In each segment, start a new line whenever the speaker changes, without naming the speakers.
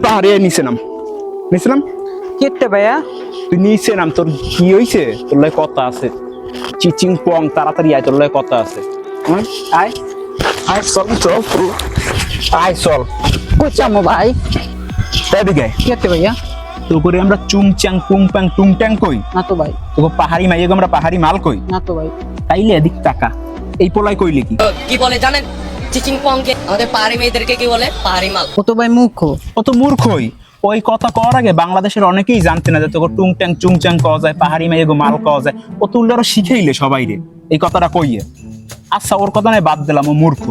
পাহাড়ে নিচে নাম, নিচে নাম।
কেটে ভাইয়া
তুই নিচে নাম, তোর কি হইছে? তোর লয় কথা আছে। চিচিং পং, তাড়াতাড়ি আয়, তোর লয় কথা আছে। আয় আয়, চল চল চল, আয় চল।
কোচামো ভাই।
এদিকে
কেটে ভাইয়া।
তো করে আমরা চুংচাং পুংপাং টুংটাং কই,
না তো ভাই।
তোকে পাহাড়ি মাইয়ে আমরা পাহাড়ি মাল কই।
না তো ভাই।
তাইলে এদিক টাকা এই পোলাই কইলে কি
কি বলে জানেন? চিচিং পংকে আমাদের পাহাড়ি মেয়েদেরকে কি বলে? পাহাড়ি মাল।
ও তো ভাই মুখ।
ও তো মূর্খই। ওই কথা কওয়ার আগে বাংলাদেশের অনেকেই জানতে না যে তোকে টুংটাং চুংচাং কওয়া যায়, পাহাড়ি মাইয়ে মাল কওয়া যায়। ও তো উল্টো শিখাইলে সবাই রে এই কথাটা কইয়ে। আচ্ছা ওর কথা নয়, বাদ দিলাম, ও মূর্খ।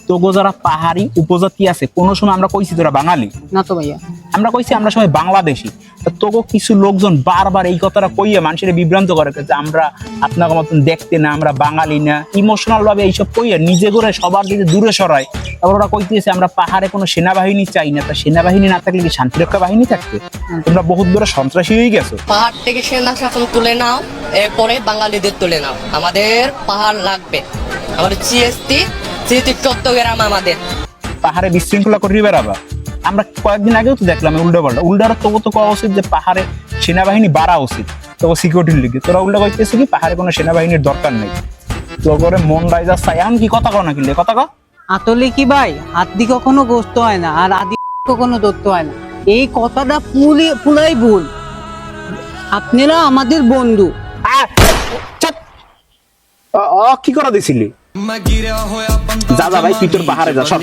তোগো যারা পাহাড়ি উপজাতি আছে, কোনো সময় আমরা কইছি তোরা বাঙালি?
না তো ভাইয়া।
আমরা কইছি আমরা সবাই বাংলাদেশি। তোগো কিছু লোকজন বারবার এই কথাটা কইয়ে মানুষের বিভ্রান্ত করে যে আমরা আপনাকে মতন দেখতে না, আমরা বাঙালি না, ইমোশনাল ভাবে এইসব কইয়ে নিজে করে সবার দিকে দূরে সরায়। তারপর ওরা কইতেছে আমরা পাহাড়ে কোনো সেনাবাহিনী চাই না। তা সেনাবাহিনী না থাকলে কি শান্তিরক্ষা বাহিনী থাকবে? তোমরা বহুত বড় সন্ত্রাসী হয়ে গেছো।
পাহাড় থেকে সেনা শাসন তুলে নাও, এরপরে বাঙালিদের তুলে নাও। আমাদের পাহাড় লাগবে, আমাদের জিএসটি স্মৃতি চট্টগ্রাম আমাদের।
পাহাড়ে বিশৃঙ্খলা করি বেড়াবা। আমরা কয়েকদিন আগেও তো দেখলাম উল্টো পাল্টা। উল্টার তো কওয়া উচিত যে পাহাড়ে সেনাবাহিনী বাড়া উচিত, তো সিকিউরিটির লিগে। তোরা উল্টা কইতেছে কি পাহাড়ে কোনো সেনাবাহিনীর দরকার নেই। তো করে মন রাইজা চাই এখন কি কথা কও না কিনলে কথা কও।
আতলে কি ভাই, আদি কখনো গোস্ত হয় না আর আদি কখনো দত্ত হয় না। এই কথাটা পুরাই ভুল। আপনারা আমাদের বন্ধু।
কি করা দিছিলি? যা যা ভাই, তুই তোর পাহাড়ে যা, সর।